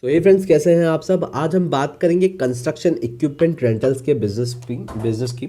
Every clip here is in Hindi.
तो ये फ्रेंड्स, कैसे हैं आप सब। आज हम बात करेंगे कंस्ट्रक्शन इक्विपमेंट रेंटल्स के बिजनेस की।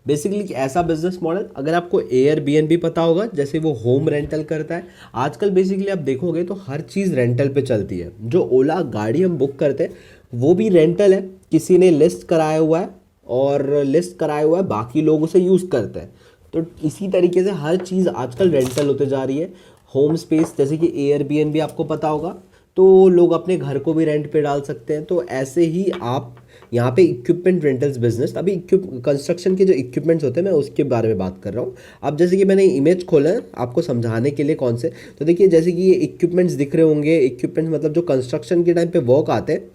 बेसिकली एक ऐसा बिजनेस मॉडल, अगर आपको एयरबीएनबी पता होगा, जैसे वो होम रेंटल करता है। आजकल बेसिकली आप देखोगे तो हर चीज़ रेंटल पे चलती है। जो ओला गाड़ी हम बुक करते हैं वो भी रेंटल है, किसी ने लिस्ट कराया हुआ है और लिस्ट कराया हुआ है, बाकी लोग उसे यूज़ करते हैं। तो इसी तरीके से हर चीज़ आजकल रेंटल होते जा रही है। होम स्पेस जैसे कि एयरबीएनबी आपको पता होगा, तो लोग अपने घर को भी रेंट पे डाल सकते हैं। तो ऐसे ही आप यहाँ पे इक्विपमेंट रेंटल्स बिजनेस, अभी कंस्ट्रक्शन के जो इक्विपमेंट्स होते हैं मैं उसके बारे में बात कर रहा हूँ। अब जैसे कि मैंने इमेज खोला है आपको समझाने के लिए कौन से, तो देखिए जैसे कि ये इक्विपमेंट्स दिख रहे होंगे। इक्विपमेंट्स मतलब जो कंस्ट्रक्शन के टाइम पे वर्क आते हैं,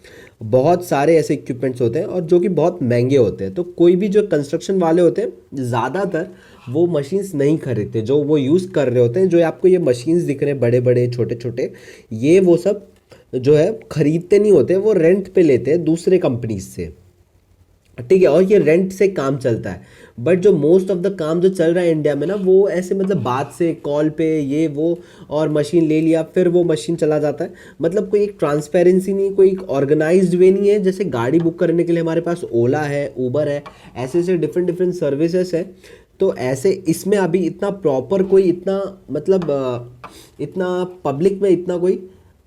बहुत सारे ऐसे इक्विपमेंट्स होते हैं और जो कि बहुत महंगे होते हैं। तो कोई भी जो कंस्ट्रक्शन वाले होते हैं ज़्यादातर वो मशीन्स नहीं खरीदते, जो वो यूज़ कर रहे होते हैं। जो आपको ये मशीन्स दिख रहे हैं बड़े बड़े छोटे छोटे, ये वो सब जो है खरीदते नहीं होते, वो रेंट पे लेते हैं दूसरे कंपनीज से, ठीक है। और ये रेंट से काम चलता है। बट जो मोस्ट ऑफ द काम जो चल रहा है इंडिया में ना, वो ऐसे मतलब बात से कॉल पे ये वो, और मशीन ले लिया फिर वो मशीन चला जाता है। मतलब कोई एक ट्रांसपेरेंसी नहीं, कोई एक ऑर्गेनाइज्ड वे नहीं है। जैसे गाड़ी बुक करने के लिए हमारे पास ओला है, उबर है, ऐसे ऐसे डिफरेंट डिफरेंट सर्विसेज है। तो ऐसे इसमें अभी इतना प्रॉपर कोई इतना मतलब इतना पब्लिक में इतना कोई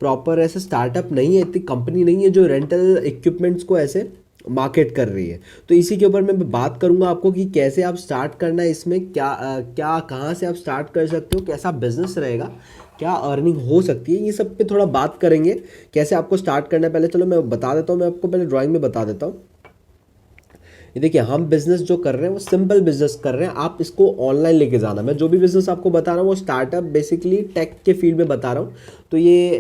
प्रॉपर ऐसे स्टार्टअप नहीं है, इतनी कंपनी नहीं है जो रेंटल इक्विपमेंट्स को ऐसे मार्केट कर रही है। तो इसी के ऊपर मैं बात करूंगा आपको कि कैसे आप स्टार्ट करना है, इसमें क्या क्या कहाँ से आप स्टार्ट कर सकते हो, कैसा बिजनेस रहेगा, क्या अर्निंग हो सकती है, ये सब पे थोड़ा बात करेंगे। कैसे आपको स्टार्ट करना है, पहले चलो मैं बता देता हूँ। मैं आपको पहले ड्राइंग में बता देता हूँ। ये देखिए, हम बिजनेस जो कर रहे हैं वो सिंपल बिजनेस कर रहे हैं। आप इसको ऑनलाइन लेके जाना। मैं जो भी बिजनेस आपको बता रहा हूँ वो स्टार्टअप बेसिकली टेक के फील्ड में बता रहा हूँ। तो ये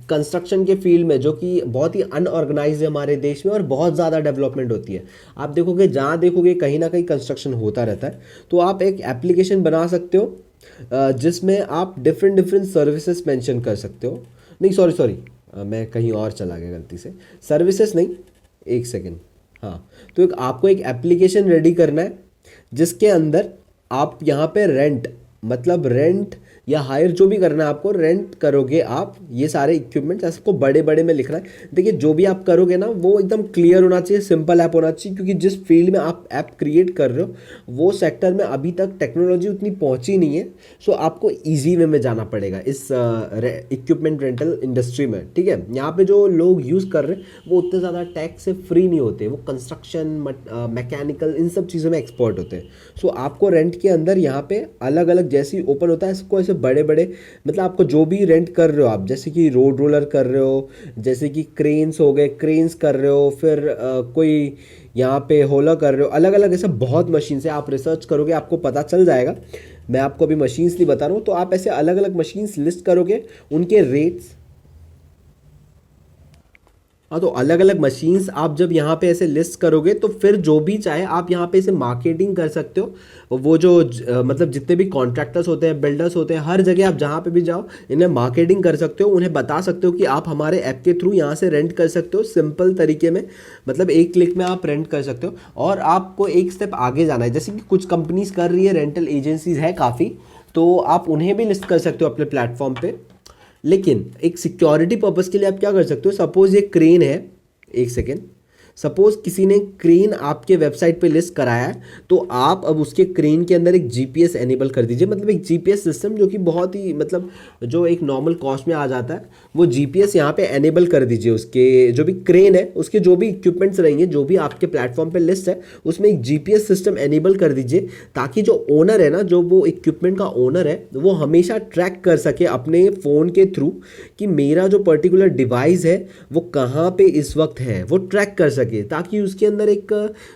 कंस्ट्रक्शन के फील्ड में जो कि बहुत ही अनऑर्गेनाइज है हमारे देश में, और बहुत ज़्यादा डेवलपमेंट होती है। आप देखोगे जहाँ देखोगे कहीं ना कहीं कंस्ट्रक्शन होता रहता है। तो आप एक एप्लीकेशन बना सकते हो जिसमें आप डिफरेंट डिफरेंट सर्विसेज मेंशन कर सकते हो। नहीं, सॉरी सॉरी, मैं कहीं और चला गया गलती से। सर्विसेज नहीं, एक सेकेंड। हाँ, तो आपको एक एप्लीकेशन रेडी करना है जिसके अंदर आप यहाँ पे रेंट, मतलब रेंट या हायर जो भी करना है आपको, रेंट करोगे आप ये सारे इक्विपमेंट्स। इसको बड़े बड़े में लिखना है। देखिए, जो भी आप करोगे ना वो एकदम क्लियर होना चाहिए, सिंपल ऐप होना चाहिए, क्योंकि जिस फील्ड में आप ऐप क्रिएट कर रहे हो वो सेक्टर में अभी तक टेक्नोलॉजी उतनी पहुंची नहीं है। सो आपको ईजी वे में जाना पड़ेगा इस इक्विपमेंट रेंटल इंडस्ट्री में, ठीक है। यहाँ पे जो लोग यूज़ कर रहे हैं वो उतने ज़्यादा टैक्स से फ्री नहीं होते, वो कंस्ट्रक्शन मैकेनिकल इन सब चीज़ों में एक्सपर्ट होते हैं। सो आपको रेंट के अंदर यहाँ पे अलग अलग जैसी ओपन होता है, इसको ऐसे बड़े बड़े, मतलब आपको जो भी रेंट कर रहे हो आप, जैसे कि रोड रोलर कर रहे हो, जैसे कि क्रेन्स हो गए, क्रेन्स कर रहे हो, फिर कोई यहाँ पे होला कर रहे हो, अलग अलग ऐसे बहुत मशीन से आप रिसर्च करोगे आपको पता चल जाएगा। मैं आपको अभी मशीन्स नहीं बता रहा हूँ। तो आप ऐसे अलग अलग मशीन्स लिस्ट करोगे, उनके रेट्स। हाँ, तो अलग अलग मशीन्स आप जब यहाँ पे ऐसे लिस्ट करोगे तो फिर जो भी चाहे आप यहाँ पे इसे मार्केटिंग कर सकते हो। वो जो मतलब जितने भी कॉन्ट्रैक्टर्स होते हैं, बिल्डर्स होते हैं, हर जगह आप जहाँ पे भी जाओ इन्हें मार्केटिंग कर सकते हो। उन्हें बता सकते हो कि आप हमारे ऐप के थ्रू यहाँ से रेंट कर सकते हो सिंपल तरीके में, मतलब एक क्लिक में आप रेंट कर सकते हो। और आपको एक स्टेप आगे जाना है, जैसे कि कुछ कंपनीज कर रही है, रेंटल एजेंसीज है काफ़ी, तो आप उन्हें भी लिस्ट कर सकते हो अपने प्लेटफॉर्म पे। लेकिन एक सिक्योरिटी पर्पस के लिए आप क्या कर सकते हो, सपोज ये क्रेन है, एक सेकेंड, सपोज किसी ने क्रेन आपके वेबसाइट पे लिस्ट कराया है, तो आप अब उसके क्रेन के अंदर एक जीपीएस एनेबल कर दीजिए। मतलब एक जीपीएस सिस्टम जो कि बहुत ही मतलब जो एक नॉर्मल कॉस्ट में आ जाता है, वो जीपीएस यहाँ पे एनेबल कर दीजिए। उसके जो भी क्रेन है, उसके जो भी इक्विपमेंट्स रहेंगे, जो भी आपके प्लेटफॉर्म पे लिस्ट है, उसमें एक जीपीएस सिस्टम एनेबल कर दीजिए, ताकि जो ओनर है ना, जो वो इक्विपमेंट का ओनर है, वो हमेशा ट्रैक कर सके अपने फ़ोन के थ्रू कि मेरा जो पर्टिकुलर डिवाइस है वो कहाँ पे इस वक्त है, वो ट्रैक कर सके, ताकि उसके अंदर एक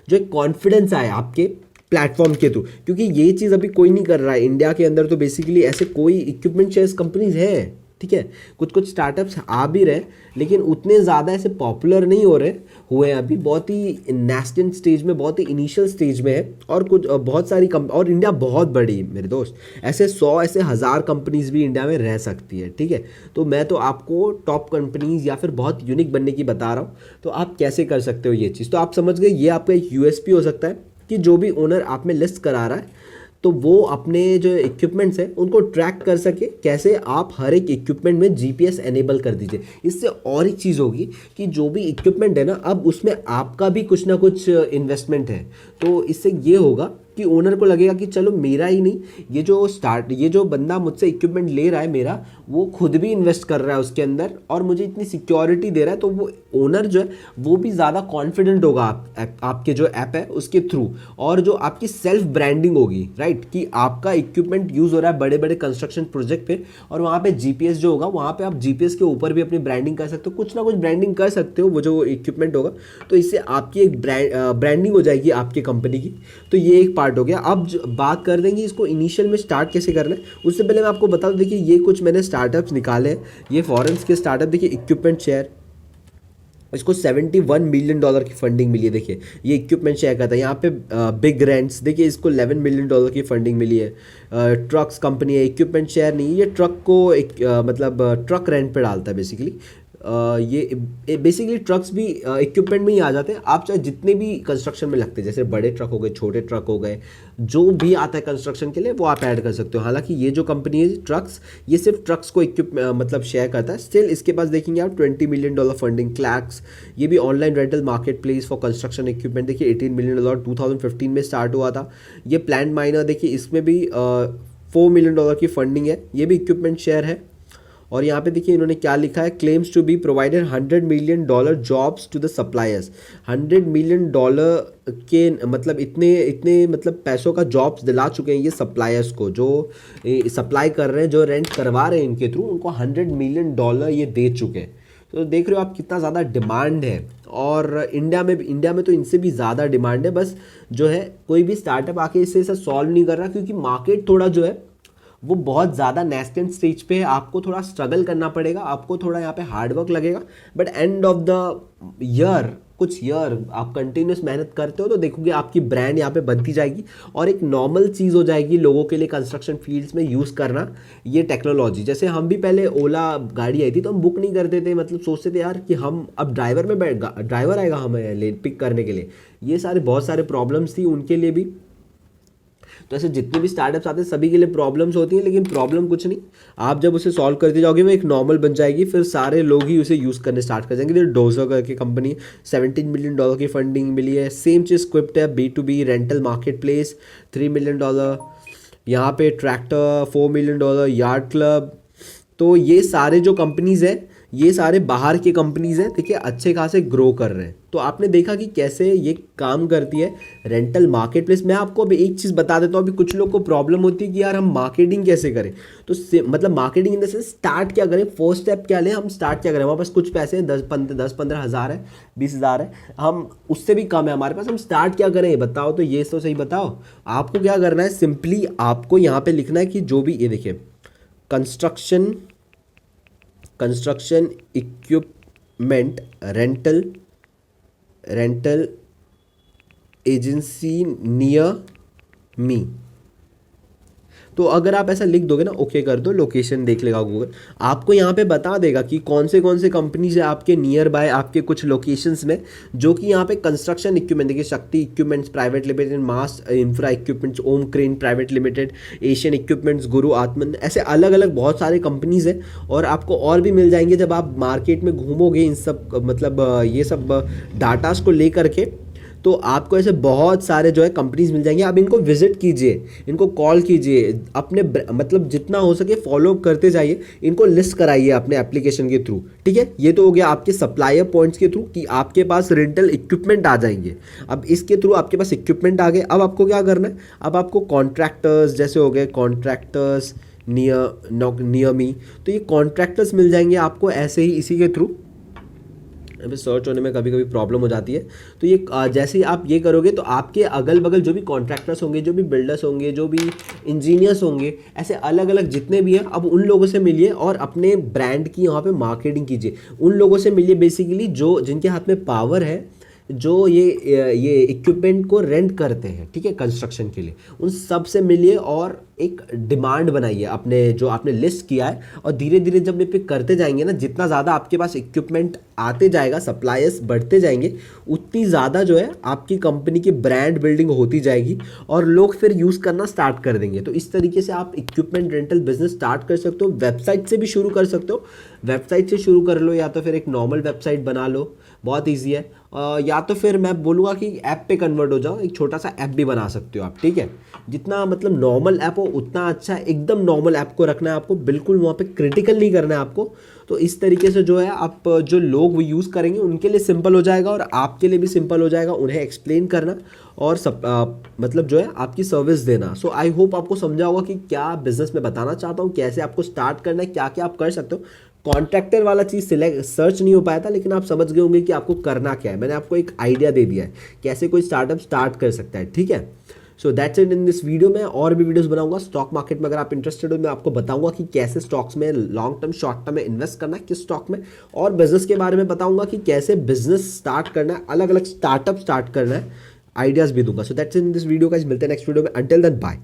जो एक कॉन्फिडेंस आए आपके प्लेटफॉर्म के थ्रू। क्योंकि ये चीज़ अभी कोई नहीं कर रहा है इंडिया के अंदर। तो बेसिकली ऐसे कोई इक्विपमेंट शेयर्स कंपनीज हैं, ठीक है। कुछ कुछ स्टार्टअप्स आ भी रहे, लेकिन उतने ज़्यादा ऐसे पॉपुलर नहीं हो रहे हुए हैं अभी, बहुत ही नेस्टेंट स्टेज में, बहुत ही इनिशियल स्टेज में है। और कुछ बहुत सारी और इंडिया बहुत बड़ी है मेरे दोस्त, ऐसे 100 ऐसे 1000 कंपनीज भी इंडिया में रह सकती है, ठीक है। तो मैं तो आपको टॉप कंपनीज या फिर बहुत यूनिक बनने की बता रहा हूँ। तो आप कैसे कर सकते हो ये चीज़, तो आप समझ गए, ये आपका एक यूएसपी हो सकता है कि जो भी ओनर आप में लिस्ट करा रहा है, तो वो अपने जो इक्विपमेंट्स हैं उनको ट्रैक कर सके। कैसे? आप हर एक इक्विपमेंट में जीपीएस एनेबल कर दीजिए। इससे और एक चीज़ होगी कि जो भी इक्विपमेंट है ना, अब उसमें आपका भी कुछ ना कुछ इन्वेस्टमेंट है। तो इससे ये होगा कि ओनर को लगेगा कि चलो मेरा ही नहीं, ये जो बंदा मुझसे इक्विपमेंट ले रहा है मेरा, वो खुद भी इन्वेस्ट कर रहा है उसके अंदर और मुझे इतनी सिक्योरिटी दे रहा है। तो वो ओनर जो है वो भी ज़्यादा कॉन्फिडेंट होगा आपके जो ऐप है उसके थ्रू। और जो आपकी सेल्फ ब्रांडिंग होगी, राइट, कि आपका इक्विपमेंट यूज़ हो रहा है बड़े बड़े कंस्ट्रक्शन प्रोजेक्ट पे, और वहाँ पे जीपीएस जो होगा, वहाँ पे आप जीपीएस के ऊपर भी अपनी ब्रांडिंग कर सकते हो, कुछ ना कुछ ब्रांडिंग कर सकते हो वो जो इक्विपमेंट होगा। तो इससे आपकी एक ब्रांडिंग हो जाएगी आपकी कंपनी की। तो ये एक पार्ट हो गया। अब बात कर देंगे इसको इनिशियल में स्टार्ट कैसे करना है। उससे पहले मैं आपको बता दूं, देखिए ये कुछ मैंने स्टार्टअप्स निकाले हैं, ये फॉरेन्स के स्टार्टअप। देखिए इक्विपमेंट शेयर, इसको $71 मिलियन की फंडिंग मिली है। देखिए ये इक्विपमेंट शेयर करता है। यहाँ पे बिग रेंट्स, देखिए इसको $11 मिलियन की फंडिंग मिली है। ट्रक्स कंपनी है, इक्विपमेंट शेयर नहीं, ये ट्रक को मतलब ट्रक रेंट पे डालता है बेसिकली। ये बेसिकली ट्रक्स भी इक्विपमेंट में ही आ जाते हैं। आप चाहे जितने भी कंस्ट्रक्शन में लगते हैं, जैसे बड़े ट्रक हो गए, छोटे ट्रक हो गए, जो भी आता है कंस्ट्रक्शन के लिए वो आप ऐड कर सकते हो। हालांकि ये जो कंपनी है ट्रक्स, ये सिर्फ ट्रक्स को मतलब शेयर करता है। स्टिल इसके पास देखेंगे आप $20 मिलियन फंडिंग। क्लैक्स, ये भी online rental market place for construction equipment, देखिए $18 मिलियन 2015 में स्टार्ट हुआ था। ये प्लांट माइनर, देखिए इसमें भी $4 मिलियन की फंडिंग है, ये भी इक्विपमेंट शेयर है। और यहाँ पे देखिए इन्होंने क्या लिखा है, claims to be provided $100 million jobs to the suppliers. $100 million के मतलब इतने मतलब पैसों का जॉब्स दिला चुके हैं ये सप्लायर्स को, जो सप्लाई कर रहे हैं, जो रेंट करवा रहे हैं इनके थ्रू, उनको $100 मिलियन ये दे चुके हैं। तो देख रहे हो आप कितना ज़्यादा डिमांड है। और इंडिया में तो इनसे भी ज़्यादा डिमांड है। बस जो है कोई भी स्टार्टअप आके इसे सॉल्व नहीं कर रहा, क्योंकि मार्केट थोड़ा जो है वो बहुत ज़्यादा नेस्टेंट स्टेज पे है। आपको थोड़ा स्ट्रगल करना पड़ेगा, आपको थोड़ा यहाँ पे हार्डवर्क लगेगा, but end of the year, कुछ ईयर आप कंटिन्यूस मेहनत करते हो तो देखोगे आपकी ब्रांड यहाँ पे बनती जाएगी और एक नॉर्मल चीज़ हो जाएगी लोगों के लिए कंस्ट्रक्शन फील्ड्स में यूज़ करना ये टेक्नोलॉजी। जैसे हम भी पहले ओला गाड़ी आई थी तो हम बुक नहीं करते थे, मतलब सोचते थे यार कि हम अब ड्राइवर आएगा हमें पिक करने के लिए। ये बहुत सारे प्रॉब्लम्स थी उनके लिए भी। तो ऐसे जितने भी स्टार्टअप्स आते हैं सभी के लिए प्रॉब्लम्स होती हैं, लेकिन प्रॉब्लम कुछ नहीं, आप जब उसे सॉल्व करते जाओगे वो एक नॉर्मल बन जाएगी, फिर सारे लोग ही उसे यूज़ करने स्टार्ट कर जाएंगे। डोजो करके कंपनी, $17 मिलियन की फंडिंग मिली है। सेम चीज़ स्क्रिप्ट है, B2B rental market place, $3 million. यहाँ पे ट्रैक्टर, $4 मिलियन, यार्ड क्लब। तो ये सारे जो कंपनीज़ हैं ये सारे बाहर के कंपनीज़ हैं, देखिए अच्छे खासे ग्रो कर रहे हैं। तो आपने देखा कि कैसे ये काम करती है रेंटल मार्केट प्लेस। मैं आपको अभी एक चीज़ बता देता हूँ। अभी कुछ लोग को प्रॉब्लम होती है कि यार हम मार्केटिंग कैसे करें, तो मतलब marketing in the sense start क्या करें, फर्स्ट स्टेप क्या लें, हम स्टार्ट क्या करें। हमारे पास कुछ पैसे हैं, 10-15 हज़ार है, 20 हज़ार है, हम उससे भी कम है हमारे पास, हम स्टार्ट क्या करें बताओ। तो ये तो सही बताओ, आपको क्या करना है, सिंपली आपको यहाँ पर लिखना है कि जो भी, ये देखिए construction equipment rental agency near me. तो अगर आप ऐसा लिख दोगे ना, ओके कर दो, लोकेशन देख लेगा गूगल, आपको यहाँ पे बता देगा कि कौन से कंपनीज है आपके नियर बाय, आपके कुछ लोकेशंस में, जो कि यहाँ पे कंस्ट्रक्शन इक्विपमेंट, देखिए Shakti equipments private limited, mass infra equipments, Om crane private limited, Asian equipments, Guru Atman, ऐसे अलग अलग बहुत सारे कंपनीज है। और आपको और भी मिल जाएंगे जब आप मार्केट में घूमोगे इन सब, मतलब ये सब डाटास को लेकर के, तो आपको ऐसे बहुत सारे जो है कंपनीज मिल जाएंगे। आप इनको विजिट कीजिए, इनको कॉल कीजिए, अपने मतलब जितना हो सके फॉलो करते जाइए, इनको लिस्ट कराइए अपने एप्लीकेशन के थ्रू, ठीक है। ये तो हो गया आपके सप्लायर पॉइंट्स के थ्रू कि आपके पास रेंटल इक्विपमेंट आ जाएंगे। अब इसके थ्रू आपके पास इक्विपमेंट आ गए, अब आपको क्या करना है, अब आपको कॉन्ट्रैक्टर्स, जैसे हो गए कॉन्ट्रैक्टर्स नियर मी, तो ये कॉन्ट्रैक्टर्स मिल जाएंगे आपको ऐसे ही इसी के थ्रू। अभी सर्च होने में कभी कभी प्रॉब्लम हो जाती है। तो ये जैसे ही आप ये करोगे तो आपके अगल बगल जो भी कॉन्ट्रैक्टर्स होंगे, जो भी बिल्डर्स होंगे, जो भी इंजीनियर्स होंगे, ऐसे अलग अलग जितने भी हैं, अब उन लोगों से मिलिए और अपने ब्रांड की यहाँ पे मार्केटिंग कीजिए। उन लोगों से मिलिए बेसिकली जो जिनके हाथ में पावर है, जो ये इक्विपमेंट को रेंट करते हैं, ठीक है, कंस्ट्रक्शन के लिए, उन सब से मिलिए और एक डिमांड बनाई है अपने जो आपने लिस्ट किया है, और धीरे धीरे जब ये पे करते जाएंगे ना, जितना ज़्यादा आपके पास इक्विपमेंट आते जाएगा, सप्लायर्स बढ़ते जाएंगे, उतनी ज़्यादा जो है आपकी कंपनी की ब्रांड बिल्डिंग होती जाएगी और लोग फिर यूज़ करना स्टार्ट कर देंगे। तो इस तरीके से आप इक्विपमेंट रेंटल बिजनेस स्टार्ट कर सकते हो। वेबसाइट से भी शुरू कर सकते हो, वेबसाइट से शुरू कर लो या तो फिर एक नॉर्मल वेबसाइट बना लो, बहुत ईजी है। या तो फिर मैं बोलूँगा कि ऐप पे कन्वर्ट हो जाओ, एक छोटा सा ऐप भी बना सकते हो आप, ठीक है। जितना मतलब नॉर्मल ऐप हो उतना अच्छा है, एकदम नॉर्मल ऐप को रखना है आपको, बिल्कुल वहाँ पे क्रिटिकल नहीं करना है आपको। तो इस तरीके से जो है आप जो लोग वो यूज़ करेंगे उनके लिए सिंपल हो जाएगा और आपके लिए भी सिंपल हो जाएगा उन्हें एक्सप्लेन करना और सब मतलब जो है आपकी सर्विस देना। सो आई होप आपको समझा होगा कि क्या बिजनेस में बताना चाहता हूँ, कैसे आपको स्टार्ट करना है, क्या क्या आप कर सकते हो। कॉन्ट्रैक्टर वाला चीज़ सिलेक्ट सर्च नहीं हो पाया था, लेकिन आप समझ गए होंगे कि आपको करना क्या है। मैंने आपको एक आइडिया दे दिया है कैसे कोई स्टार्टअप स्टार्ट कर सकता है, ठीक है। So that's it in this video. में और भी वीडियोस बनाऊंगा स्टॉक मार्केट में, अगर आप इंटरेस्टेड हो मैं आपको बताऊंगा कि कैसे स्टॉक्स में लॉन्ग टर्म शॉर्ट टर्म में इन्वेस्ट करना है, किस स्टॉक में, और बिजनेस के बारे में बताऊंगा कि कैसे बिजनेस स्टार्ट करना है, अलग अलग स्टार्टअप स्टार्ट करना है, आइडियाज़ भी दूंगा। So that's in this video guys, मिलते हैं नेक्स्ट वीडियो में। Until then bye.